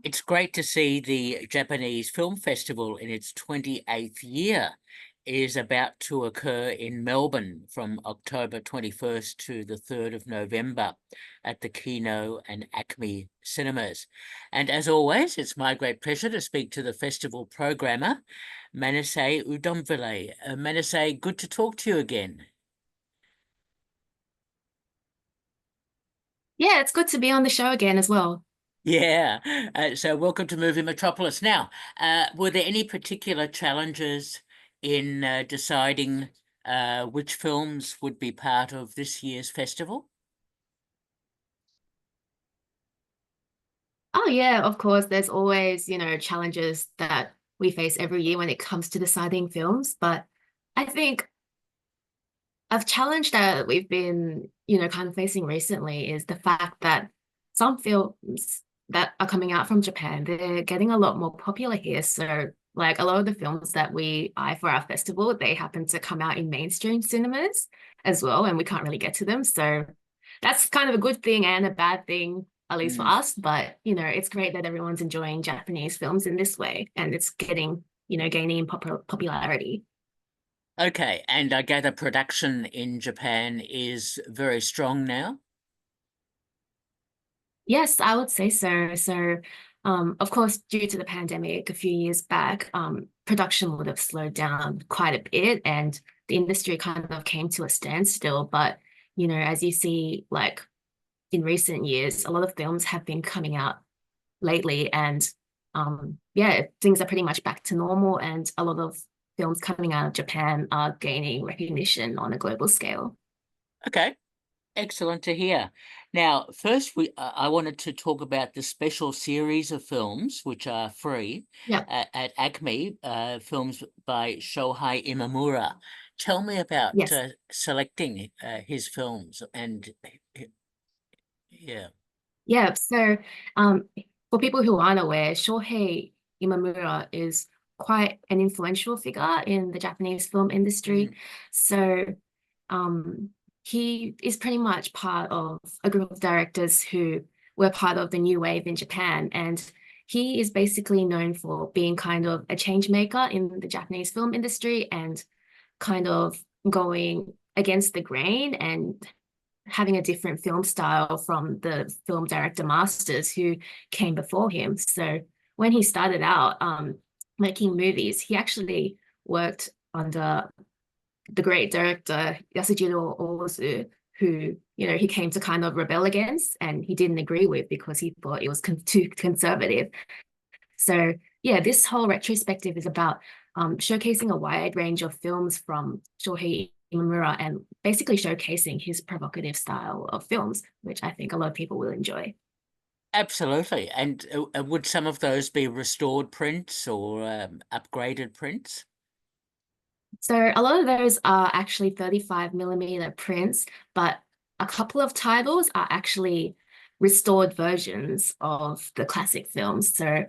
It's great to see the Japanese Film Festival in its 28th year is about to occur in Melbourne from October 21st to the 3rd of November at the Kino and Acme cinemas. And as always, it's my great pleasure to speak to the festival programmer, Manisay Oudomvillay. Manisay, good to talk to you again. Yeah, it's good to be on the show again as well. Yeah, so welcome to Movie Metropolis. Now, were there any particular challenges in deciding which films would be part of this year's festival? Oh yeah, of course, there's always, challenges that we face every year when it comes to deciding films, but I think a challenge that we've been, kind of facing recently is the fact that some films that are coming out from Japan, they're getting a lot more popular here. So like a lot of the films that we eye for our festival, they happen to come out in mainstream cinemas as well, and we can't really get to them. So that's kind of a good thing and a bad thing, at least for Mm. us. But it's great that everyone's enjoying Japanese films in this way, and it's getting, gaining in popularity. Okay, and I gather production in Japan is very strong now. Yes, I would say so. Of course, due to the pandemic a few years back, production would have slowed down quite a bit, and the industry kind of came to a standstill. But, as you see, like in recent years, a lot of films have been coming out lately, and yeah, things are pretty much back to normal, and a lot of films coming out of Japan are gaining recognition on a global scale. Okay, excellent to hear. Now, first, I wanted to talk about the special series of films which are free Yeah. at Acme, films by Shohei Imamura. Tell me about Yes. selecting his films and yeah. Yeah, so for people who aren't aware, Shohei Imamura is quite an influential figure in the Japanese film industry. Mm. So um, he is pretty much part of a group of directors who were part of the new wave in Japan. And he is basically known for being kind of a change maker in the Japanese film industry and kind of going against the grain and having a different film style from the film director masters who came before him. So when he started out making movies, he actually worked under the great director Yasujiro Ozu, who he came to kind of rebel against, and he didn't agree with because he thought it was too conservative. So yeah, this whole retrospective is about showcasing a wide range of films from Shohei Imamura and basically showcasing his provocative style of films, which I think a lot of people will enjoy. Absolutely. And would some of those be restored prints or upgraded prints? So a lot of those are actually 35 millimeter prints, but a couple of titles are actually restored versions of the classic films. So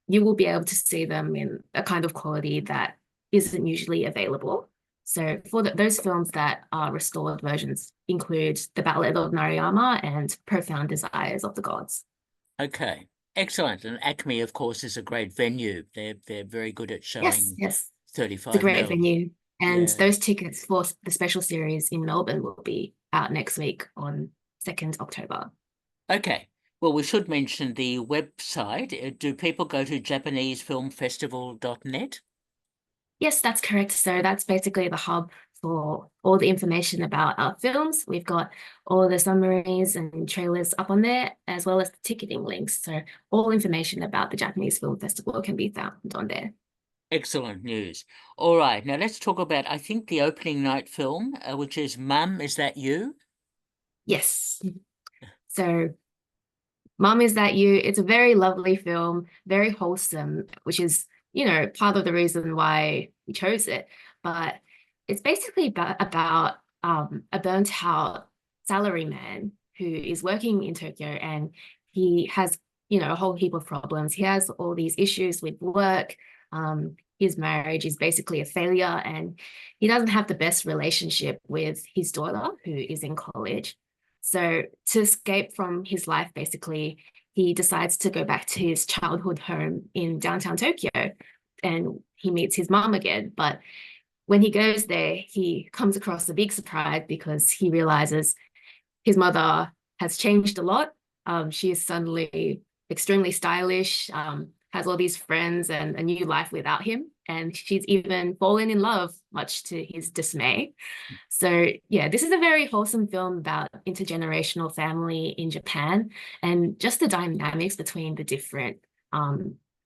you will be able to see them in a kind of quality that isn't usually available. So for those films that are restored versions include The Ballad of Narayama and Profound Desires of the Gods. Okay. Excellent. And Acme, of course, is a great venue. They're very good at Yes, showing yes, it's a 35 great mil. venue. And Yeah. those tickets for the special series in Melbourne will be out next week on 2nd October. Okay. Well, we should mention the website. Do people go to JapaneseFilmFestival.net? Yes, that's correct. So that's basically the hub for all the information about our films. We've got all the summaries and trailers up on there, as well as the ticketing links. So all information about the Japanese Film Festival can be found on there. Excellent news. All right. Now let's talk about, I think, the opening night film, which is Mum, Is That You? Yes. So Mum, Is That You? It's a very lovely film, very wholesome, which is, part of the reason why we chose it. But it's basically about a burnt out salaryman who is working in Tokyo, and he has, a whole heap of problems. He has all these issues with work. His marriage is basically a failure, and he doesn't have the best relationship with his daughter, who is in college. So to escape from his life, basically, he decides to go back to his childhood home in downtown Tokyo, and he meets his mom again. But when he goes there, he comes across a big surprise because he realizes his mother has changed a lot. She is suddenly extremely stylish, has all these friends and a new life without him. And she's even fallen in love, much to his dismay. So, yeah, this is a very wholesome film about intergenerational family in Japan and just the dynamics between the different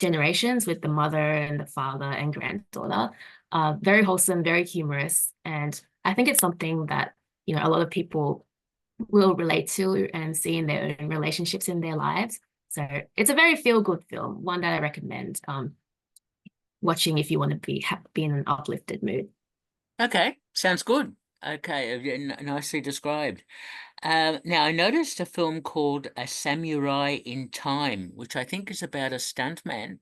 generations with the mother and the father and granddaughter. Very wholesome, very humorous. And I think it's something that, a lot of people will relate to and see in their own relationships in their lives. So it's a very feel-good film, one that I recommend watching if you want to be in an uplifted mood. Okay, sounds good. Okay, nicely described. Now, I noticed a film called A Samurai in Time, which I think is about a stuntman.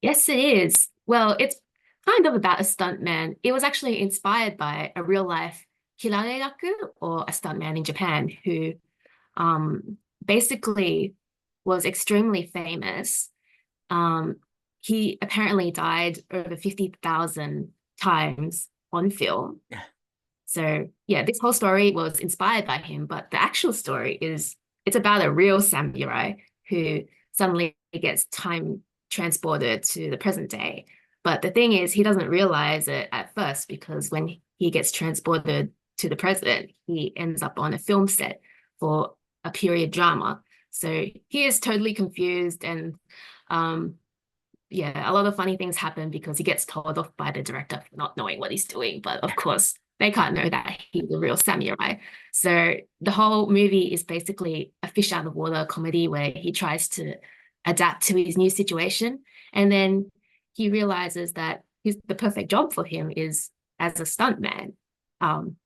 Yes, it is. Well, it's kind of about a stuntman. It was actually inspired by a real life kirareraku, or a stuntman in Japan, who basically was extremely famous. Um, he apparently died over 50,000 times on film. So yeah, this whole story was inspired by him, but the actual story it's about a real samurai who suddenly gets time transported to the present day. But the thing is, he doesn't realize it at first, because when he gets transported to the present, he ends up on a film set for a period drama. So he is totally confused, and um, yeah, a lot of funny things happen because he gets told off by the director for not knowing what he's doing. But of course, they can't know that he's a real samurai. So the whole movie is basically a fish out of water comedy where he tries to adapt to his new situation. And then he realizes that the perfect job for him is as a stuntman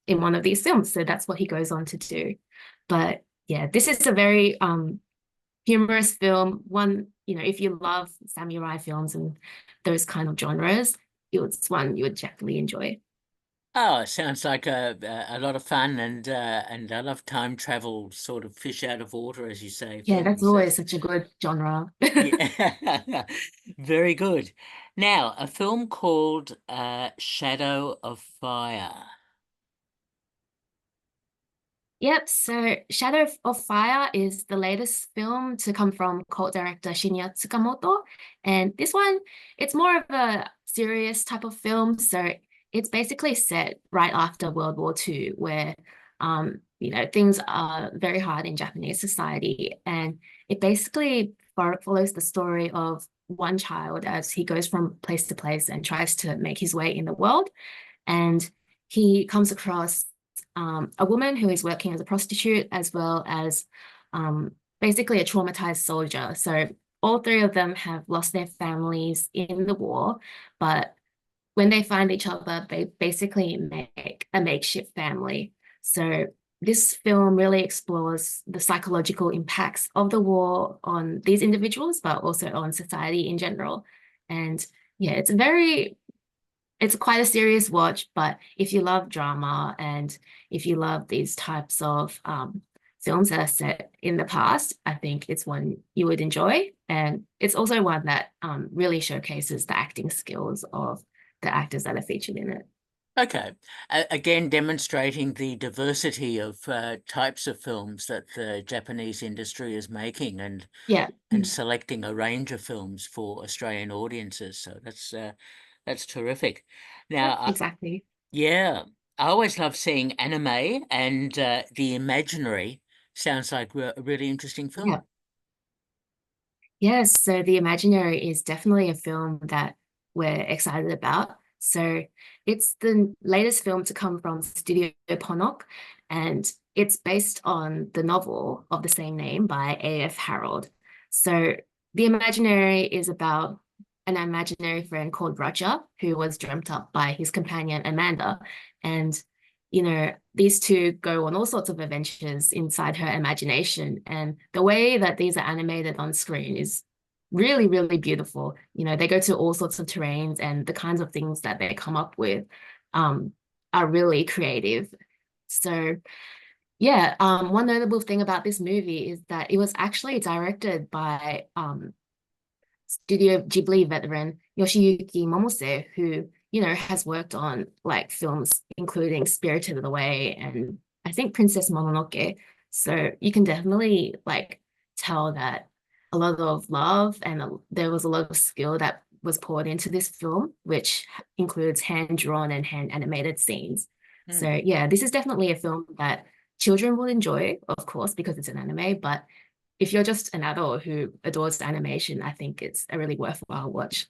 in one of these films. So that's what he goes on to do. But yeah, this is a very humorous film. One, if you love samurai films and those kind of genres, it's one you would definitely enjoy. Oh, it sounds like a lot of fun, and I love time travel, sort of fish out of water, as you say, Yeah, that's films. always such a good genre. Yeah, very good. Now, a film called Shadow of Fire. Yep, so Shadow of Fire is the latest film to come from cult director Shinya Tsukamoto. And this one, it's more of a serious type of film. So it's basically set right after World War II, where things are very hard in Japanese society. And it basically follows the story of one child as he goes from place to place and tries to make his way in the world. And he comes across a woman who is working as a prostitute, as well as basically a traumatized soldier. So all three of them have lost their families in the war, but when they find each other, they basically make a makeshift family. So this film really explores the psychological impacts of the war on these individuals, but also on society in general. And yeah, it's quite a serious watch, but if you love drama and if you love these types of films that are set in the past, I think it's one you would enjoy. And it's also one that really showcases the acting skills of the actors that are featured in it. Okay. Again, demonstrating the diversity of types of films that the Japanese industry is making, Yeah, and selecting a range of films for Australian audiences. So that's terrific. Now, yep, exactly. yeah, I always love seeing anime, and The Imaginary sounds like a really interesting Yeah. film. Yes, so The Imaginary is definitely a film that we're excited about. So it's the latest film to come from Studio Ponok, and it's based on the novel of the same name by A.F. Harold. So The Imaginary is about an imaginary friend called Roger, who was dreamt up by his companion Amanda. And, these two go on all sorts of adventures inside her imagination. And the way that these are animated on screen is really, really beautiful. They go to all sorts of terrains, and the kinds of things that they come up with um, are really creative. So Yeah, one notable thing about this movie is that it was actually directed by Studio Ghibli veteran Yoshiyuki Momose, who, has worked on like films including Spirited Away and I think Princess Mononoke. So you can definitely like tell that a lot of love and there was a lot of skill that was poured into this film, which includes hand drawn and hand animated scenes. So Hmm. yeah, this is definitely a film that children will enjoy, of course, because it's an anime, but if you're just an adult who adores animation, I think it's a really worthwhile watch.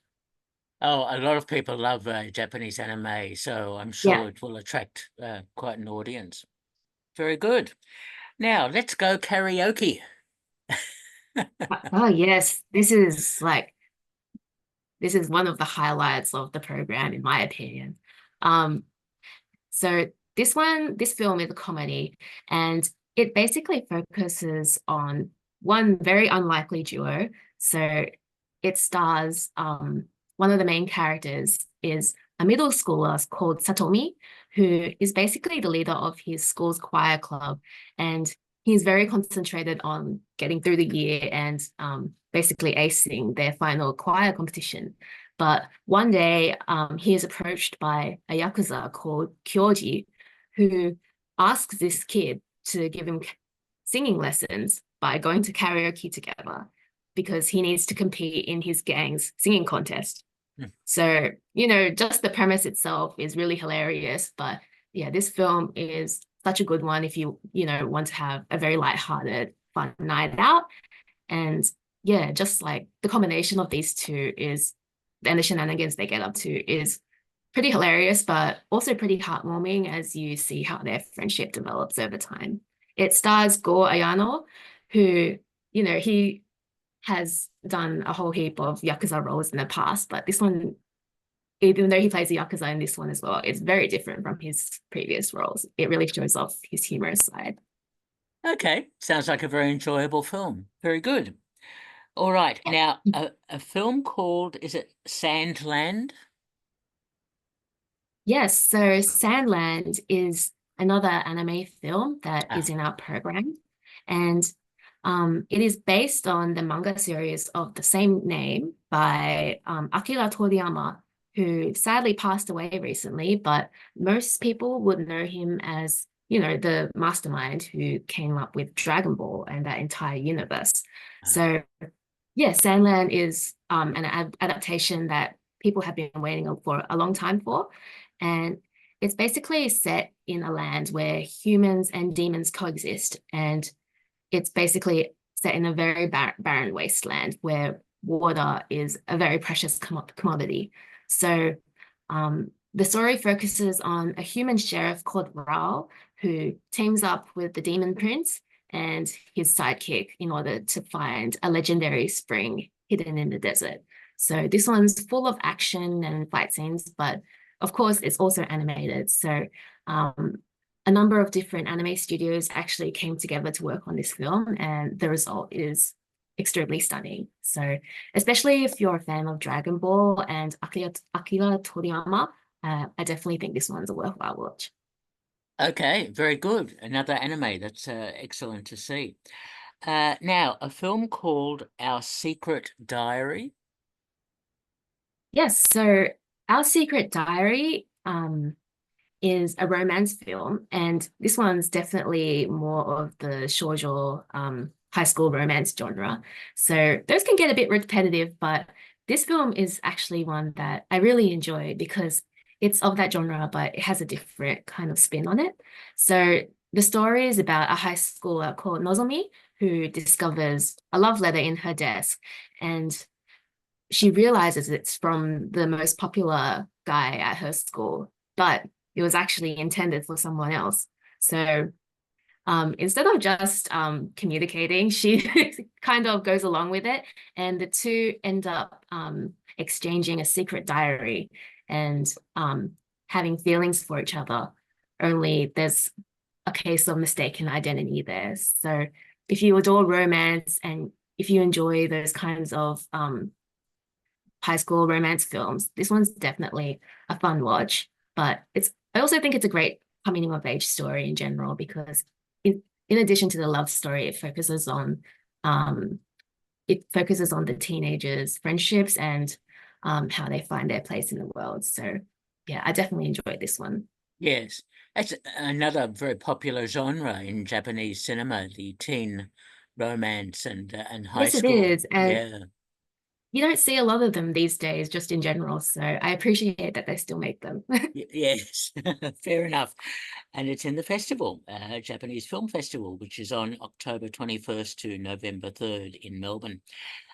Oh, a lot of people love Japanese anime, so I'm Yeah. sure it will attract quite an audience. Very good. Now let's go karaoke. Oh yes, this is one of the highlights of the program, in my opinion. Um, So this film is a comedy, and it basically focuses on one very unlikely duo. So it stars one of the main characters is a middle schooler called Satomi, who is basically the leader of his school's choir club, and he's very concentrated on getting through the year and basically acing their final choir competition. But one day, he is approached by a yakuza called Kyoji, who asks this kid to give him singing lessons by going to karaoke together because he needs to compete in his gang's singing contest. Hmm. So, just the premise itself is really hilarious. But yeah, this film is such a good one if want to have a very lighthearted, fun night out. And yeah, just like the combination of these two is and the shenanigans they get up to is pretty hilarious, but also pretty heartwarming as you see how their friendship develops over time. It stars Go Ayano, who, he has done a whole heap of Yakuza roles in the past, but this one, even though he plays a Yakuza in this one as well, it's very different from his previous roles. It really shows off his humorous side. Okay, sounds like a very enjoyable film. Very good. All right, now a film called, is it Sandland? Yes, so Sandland is another anime film that is Ah, in our program. And it is based on the manga series of the same name by Akira Toriyama, who sadly passed away recently, but most people would know him as, the mastermind who came up with Dragon Ball and that entire universe. ah. So yeah, Sandland is an adaptation that people have been waiting for a long time for. And it's basically set in a land where humans and demons coexist. And it's basically set in a very barren wasteland where water is a very precious commodity. So the story focuses on a human sheriff called Ral who teams up with the demon prince and his sidekick in order to find a legendary spring hidden in the desert. So this one's full of action and fight scenes, but of course it's also animated. So um, a number of different anime studios actually came together to work on this film, and the result is extremely stunning. So, especially if you're a fan of Dragon Ball and Akira Toriyama, I definitely think this one's a worthwhile watch. Okay, very good. Another anime. That's excellent to see. Now, a film called Our Secret Diary. Yes, so Our Secret Diary is a romance film, and this one's definitely more of the shoujo high school romance genre. So those can get a bit repetitive, but this film is actually one that I really enjoy because it's of that genre, but it has a different kind of spin on it. So the story is about a high schooler called Nozomi who discovers a love letter in her desk, and she realizes it's from the most popular guy at her school, but it was actually intended for someone else. So instead of just communicating, she kind of goes along with it, and the two end up exchanging a secret diary and having feelings for each other. Only there's a case of mistaken identity there. So if you adore romance and if you enjoy those kinds of high school romance films, this one's definitely a fun watch. But I also think it's a great coming of age story in general because in addition to the love story, um, it focuses on the teenagers' friendships and how they find their place in the world. So yeah, I definitely enjoyed this one. Yes, that's another very popular genre in Japanese cinema, the teen romance and high Yes, it school. is. And Yeah. you don't see a lot of them these days, just in general. So I appreciate that they still make them. Yes, fair enough. And it's in the festival, Japanese Film Festival, which is on October 21st to November 3rd in Melbourne.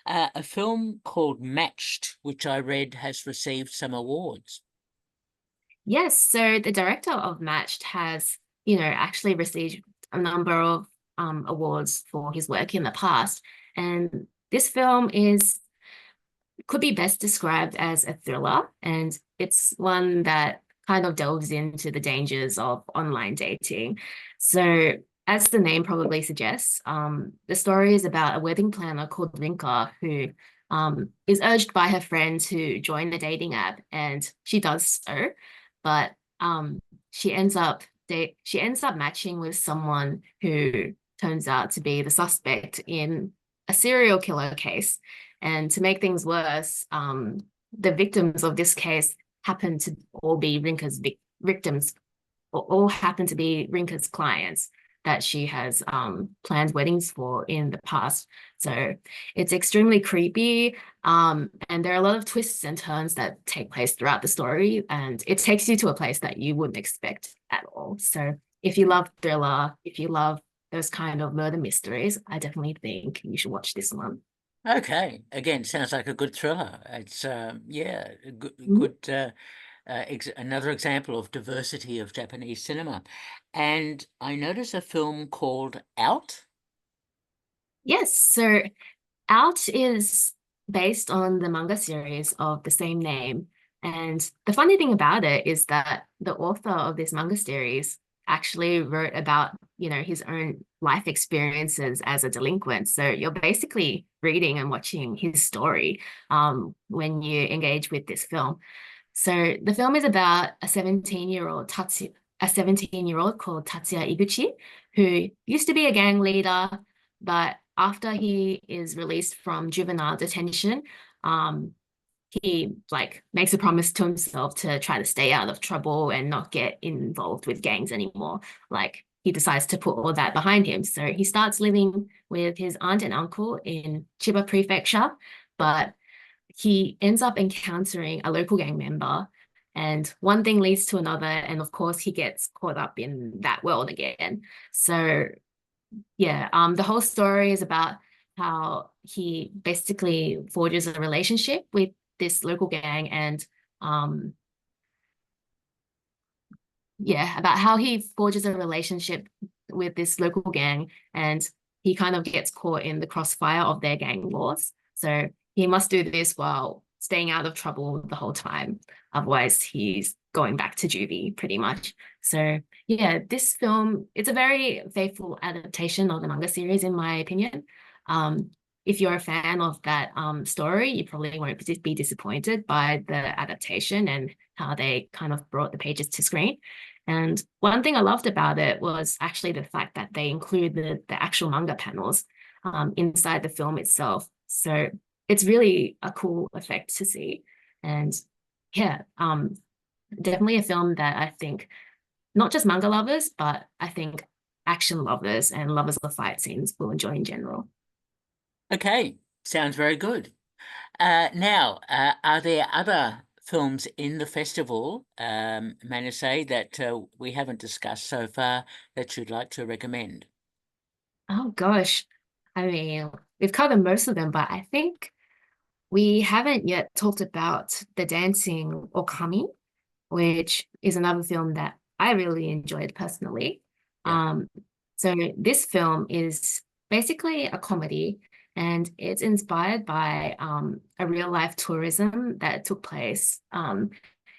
A film called Matched, which I read has received some awards. Yes, so the director of Matched has, actually received a number of awards for his work in the past. And this film could be best described as a thriller, and it's one that kind of delves into the dangers of online dating. So, as the name probably suggests, the story is about a wedding planner called Rinka who is urged by her friend to join the dating app, and she does so, but um, she ends up matching with someone who turns out to be the suspect in a serial killer case. And to make things worse, the victims of this case happen to all be Rinka's victims, or all happen to be Rinka's clients that she has planned weddings for in the past. So it's extremely creepy. And there are a lot of twists and turns that take place throughout the story, and it takes you to a place that you wouldn't expect at all. So if you love thriller, if you love those kind of murder mysteries, I definitely think you should watch this one. Okay, again, sounds like a good thriller. It's yeah, a Mhm. good another example of diversity of Japanese cinema. And I notice a film called Out. Yes, so Out is based on the manga series of the same name. And the funny thing about it is that the author of this manga series actually wrote about, his own life experiences as a delinquent. So you're basically reading and watching his story when you engage with this film. So the film is about a 17-year-old called Tatsuya Iguchi, who used to be a gang leader, but after he is released from juvenile detention, um, he like makes a promise to himself to try to stay out of trouble and not get involved with gangs anymore. Like he decides to put all that behind him. So he starts living with his aunt and uncle in Chiba Prefecture, but he ends up encountering a local gang member, and one thing leads to another, and of course he gets caught up in that world again. So yeah, the whole story is about how he basically forges a relationship with this local gang, and um yeah, about how he forges a relationship with this local gang, and he kind of gets caught in the crossfire of their gang wars. So he must do this while staying out of trouble the whole time. Otherwise, he's going back to juvie pretty much. So yeah, this film, it's a very faithful adaptation of the manga series, in my opinion. Um, if you're a fan of that story, you probably won't be disappointed by the adaptation and how they kind of brought the pages to screen. And one thing I loved about it was actually the fact that they include the actual manga panels inside the film itself. So it's really a cool effect to see. And yeah, definitely a film that I think not just manga lovers, but I think action lovers and lovers of fight scenes will enjoy in general. Okay, sounds very good. Now, are there other films in the festival, Manisay, that we haven't discussed so far that you'd like to recommend? Oh gosh. I mean, we've covered most of them, but I think we haven't yet talked about The Dancing Okami, which is another film that I really enjoyed personally. Yeah. Um, so this film is basically a comedy, and it's inspired by a real life tourism that took place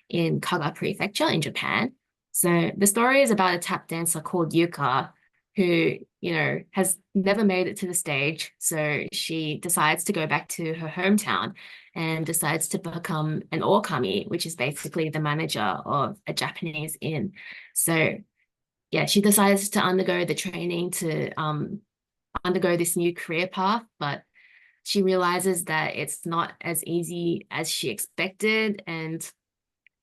in Kaga Prefecture in Japan. So the story is about a tap dancer called Yuka who, has never made it to the stage. So she decides to go back to her hometown and decides to become an orkami, which is basically the manager of a Japanese inn. So yeah, she decides to undergo the training to undergo this new career path, but she realizes that it's not as easy as she expected, and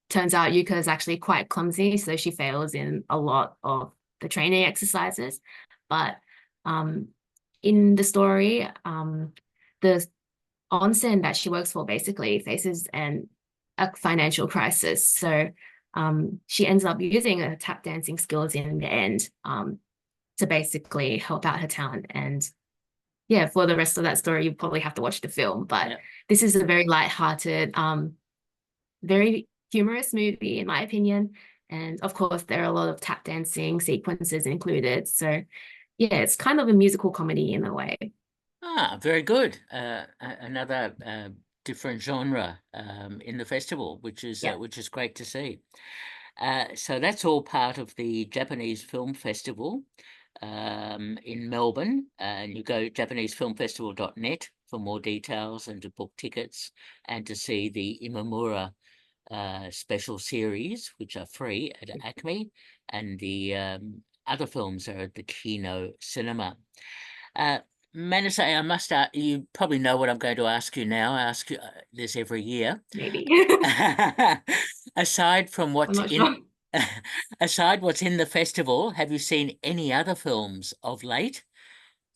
turns out Yuka is actually quite clumsy, so she fails in a lot of the training exercises. But um, in the story, the onsen that she works for basically faces a financial crisis. So she ends up using her tap dancing skills in the end to basically help out her talent. And yeah, for the rest of that story, you probably have to watch the film. But Yeah. this is a very light-hearted, very humorous movie, in my opinion. And of course, there are a lot of tap dancing sequences included. So yeah, it's kind of a musical comedy in a way. Ah, very good. Another different genre in the festival, Yeah. which is great to see. So that's all part of the Japanese Film Festival in Melbourne. And you go japanesefilmfestival.net for more details and to book tickets and to see the Imamura special series, which are free at Acme, and the other films are at the Kino Cinema. Uh, Manisay, I must ask, you probably know what I'm going to ask you now. I ask you this every year. Maybe. Aside from I'm what's not sure. aside what's in the festival, have you seen any other films of late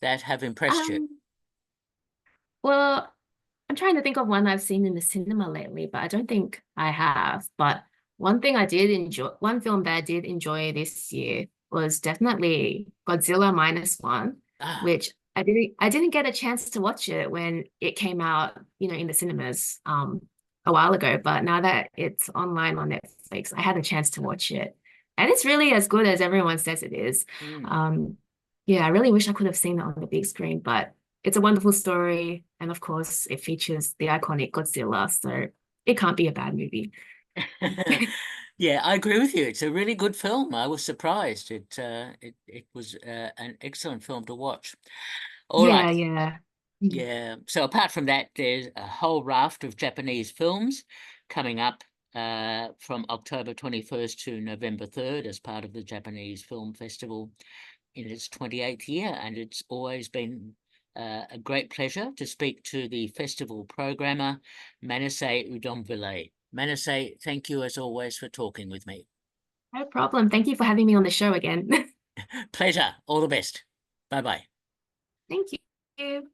that have impressed you? Um, well, I'm trying to think of one I've seen in the cinema lately, but I don't think I have. But one film that I did enjoy this year was definitely Godzilla Minus One, Ah, which I didn't get a chance to watch it when it came out, in the cinemas a while ago. But now that it's online on Netflix, I had a chance to watch it. And it's really as good as everyone says it is. hmm. Um, yeah, I really wish I could have seen it on the big screen, but it's a wonderful story. And of course, it features the iconic Godzilla. So it can't be a bad movie. Yeah, I agree with you. It's a really good film. I was surprised. It was an excellent film to watch. All right. Yeah, yeah. Mm. Yeah. So apart from that, there's a whole raft of Japanese films coming up from October 21st to November 3rd as part of the Japanese Film Festival in its 28th year. And it's always been a great pleasure to speak to the festival programmer, Manisay Oudomvillay. Manisay, thank you as always for talking with me. No problem. Thank you for having me on the show again. Pleasure. All the best. Bye bye. Thank you.